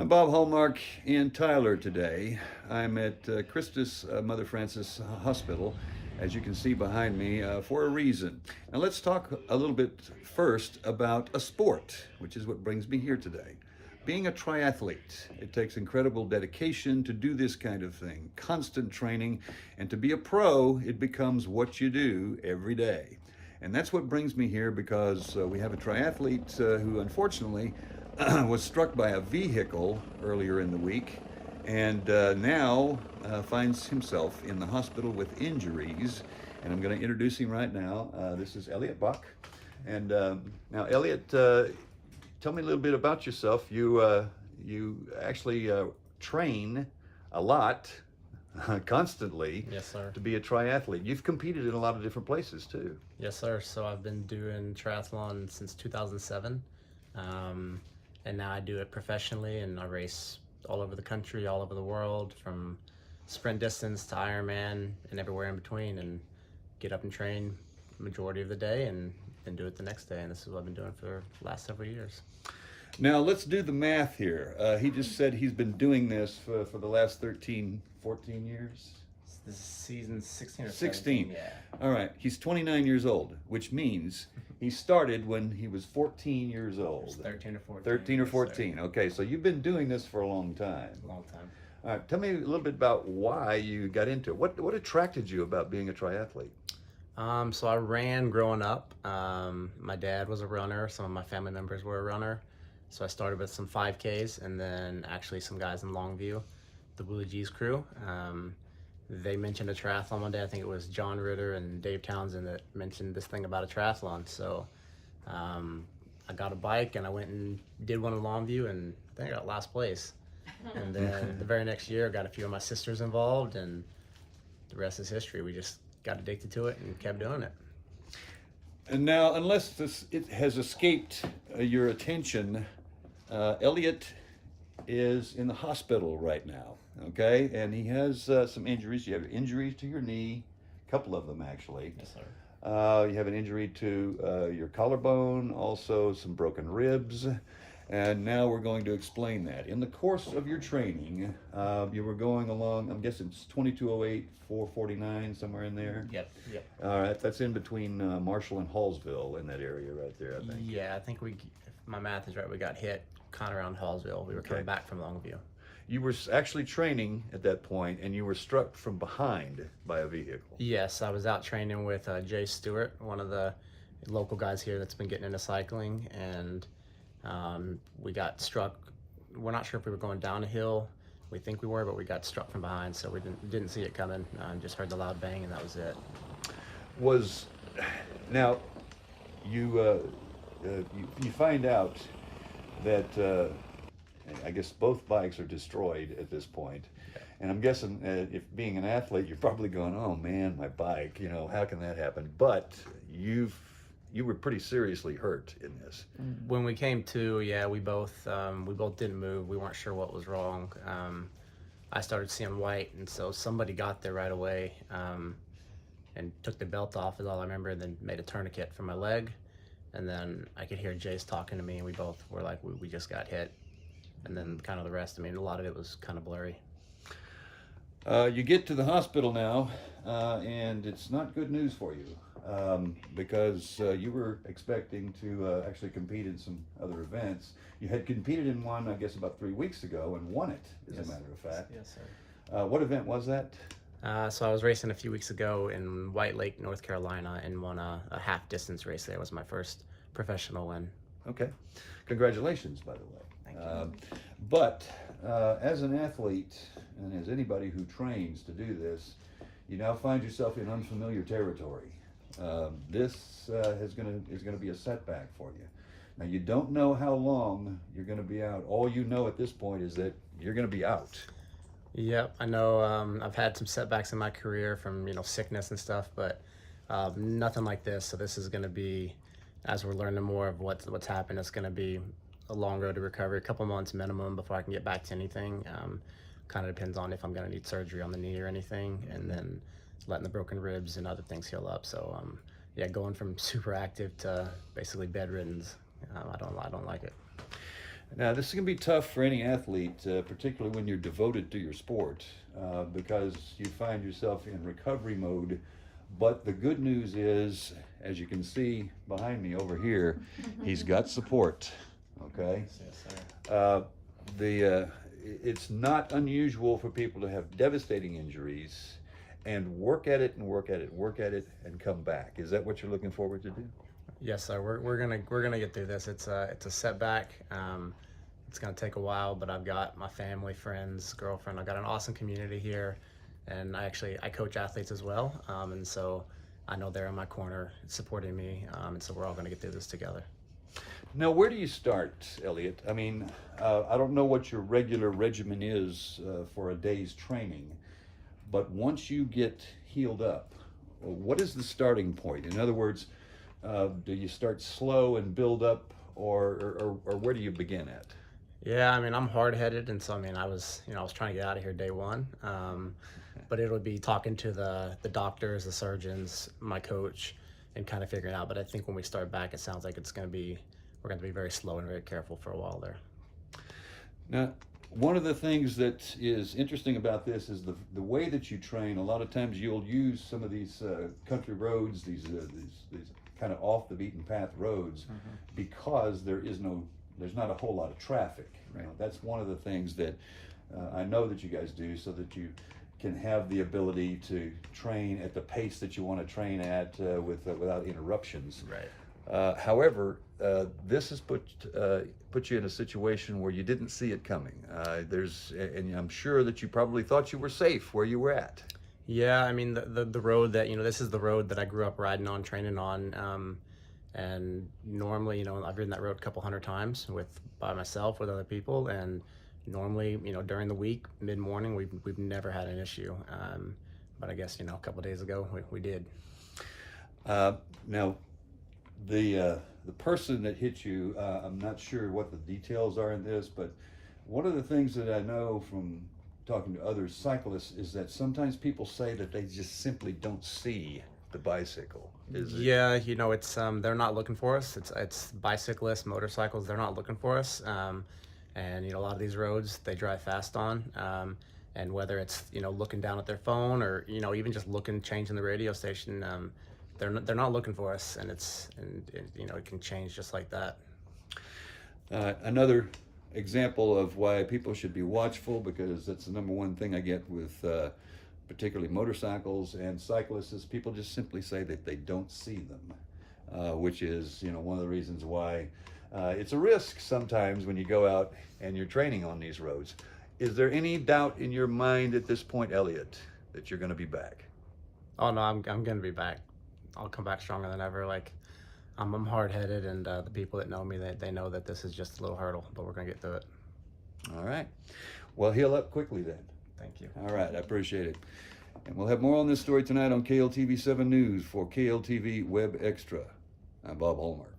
I'm Bob Hallmark in Tyler today. I'm at Christus Mother Frances Hospital, as you can see behind me, for a reason. Now let's talk a little bit first about a sport, which is what brings me here today. Being a triathlete, it takes incredible dedication to do this kind of thing, constant training, and to be a pro, it becomes what you do every day. And that's what brings me here because we have a triathlete who unfortunately was struck by a vehicle earlier in the week and now finds himself in the hospital with injuries. And I'm going to introduce him right now. This is Elliot Bach. And now, Elliot, tell me a little bit about yourself. You actually train a lot, constantly. Yes, sir. To be a triathlete. You've competed in a lot of different places too. Yes, sir. So I've been doing triathlon since 2007, and now I do it professionally, and I race all over the country, all over the world, from sprint distance to Ironman and everywhere in between, and get up and train majority of the day and then do it the next day. And this is what I've been doing for the last several years. Now let's do the math here. He just said he's been doing this for the last 13, 14 years. This is season 16 or 16. 17, yeah. All right. He's 29 years old, which means he started when he was 14 years old. 13 or 14. 13 or yes, 14. sir. Okay, so you've been doing this for a long time. Long time. All right. Tell me a little bit about why you got into it. What attracted you about being a triathlete? So I ran growing up. My dad was a runner. Some of my family members were a runner. So I started with some 5Ks and then actually some guys in Longview, the Willie G's crew. They mentioned a triathlon one day. I think it was John Ritter and Dave Townsend that mentioned this thing about a triathlon. So I got a bike and I went and did one in Longview, and I think I got last place. And then the very next year, I got a few of my sisters involved, and the rest is history. We just got addicted to it and kept doing it. And now, unless it has escaped your attention, Elliot is in the hospital right now, okay? And he has some injuries. You have injuries to your knee, a couple of them actually. Yes, sir. You have an injury to your collarbone, also some broken ribs. And now we're going to explain that. In the course of your training, you were going along, I'm guessing it's 2208, 449, somewhere in there? Yep. All right, that's in between Marshall and Hallsville, in that area right there, I think. Yeah, I think if my math is right, we got hit kind of around Hallsville. We were coming back from Longview. You were actually training at that point, and you were struck from behind by a vehicle. Yes, I was out training with Jay Stewart, one of the local guys here that's been getting into cycling, and we got struck. We're not sure if we were going down a hill. We think we were, but we got struck from behind, so we didn't see it coming. Just heard the loud bang, and that was it. Now, you find out that I guess both bikes are destroyed at this point. Yeah. And I'm guessing if being an athlete, you're probably going, oh man, my bike, how can that happen? But you were pretty seriously hurt in this. When we came to, yeah, we both didn't move. We weren't sure what was wrong. I started seeing white, and so somebody got there right away and took the belt off, is all I remember, and then made a tourniquet for my leg. And then I could hear Jace talking to me, and we both were like, we just got hit. And then kind of the rest, I mean, a lot of it was kind of blurry. You get to the hospital now, and it's not good news for you because you were expecting to actually compete in some other events. You had competed in one, I guess, about 3 weeks ago and won it, as a matter of fact. Yes, sir. What event was that? So I was racing a few weeks ago in White Lake, North Carolina, and won a half distance race there. It was my first professional win. Okay. Congratulations, by the way. Thank you. But as an athlete, and as anybody who trains to do this, you now find yourself in unfamiliar territory. This is going to be a setback for you. Now, you don't know how long you're going to be out. All you know at this point is that you're going to be out. Yep, I know. I've had some setbacks in my career from sickness and stuff, but nothing like this. So this is going to be, as we're learning more of what's happened, it's going to be a long road to recovery, a couple months minimum before I can get back to anything. Kind of depends on if I'm going to need surgery on the knee or anything, and then letting the broken ribs and other things heal up. So yeah, going from super active to basically bedridden, I don't like it. Now, this is going to be tough for any athlete, particularly when you're devoted to your sport, because you find yourself in recovery mode. But the good news is, as you can see behind me over here, he's got support. Okay. Yes, sir. It's not unusual for people to have devastating injuries and work at it and work at it, work at it, and come back. Is that what you're looking forward to do? Yes, sir. We're gonna get through this. It's a setback. It's gonna take a while, but I've got my family, friends, girlfriend. I've got an awesome community here, and I coach athletes as well, and so I know they're in my corner supporting me, and so we're all gonna get through this together. Now, where do you start, Elliot? I mean, I don't know what your regular regimen is for a day's training, but once you get healed up, what is the starting point? In other words, do you start slow and build up, or where do you begin at? Yeah, I mean, I'm hard-headed, and so I mean, I was trying to get out of here day one, but it would be talking to the doctors, the surgeons, my coach, and kind of figuring out. But I think when we start back, it sounds like we're going to be very slow and very careful for a while there. Now, one of the things that is interesting about this is the way that you train. A lot of times you'll use some of these country roads, these kind of off the beaten path roads, because there's not a whole lot of traffic. Right. That's one of the things that I know that you guys do, so that you can have the ability to train at the pace that you want to train at without interruptions. Right. However, this has put you in a situation where you didn't see it coming. And I'm sure that you probably thought you were safe where you were at. Yeah, I mean, the road that, this is the road that I grew up riding on, training on, and normally, I've ridden that road a couple hundred times by myself, with other people, and normally, during the week, mid-morning, we've never had an issue. But I guess, a couple days ago, we did. Now, the person that hit you, I'm not sure what the details are in this, but one of the things that I know from talking to other cyclists is that sometimes people say that they just simply don't see the bicycle. Yeah, it's they're not looking for us. It's bicyclists, motorcycles, they're not looking for us. And a lot of these roads they drive fast on. And whether it's looking down at their phone, or even just changing the radio station, they're not looking for us, and it can change just like that. Another example of why people should be watchful, because that's the number one thing I get with particularly motorcycles and cyclists, is people just simply say that they don't see them, which is one of the reasons why it's a risk sometimes when you go out and you're training on these roads. Is there any doubt in your mind at this point, Elliot, that you're going to be back? Oh no, I'm going to be back. I'll come back stronger than ever. I'm hard-headed, and the people that know me, they know that this is just a little hurdle, but we're gonna get through it. All right. Well, heal up quickly then. Thank you. All right, I appreciate it. And we'll have more on this story tonight on KLTV 7 News for KLTV WebXtra. I'm Bob Hallmark.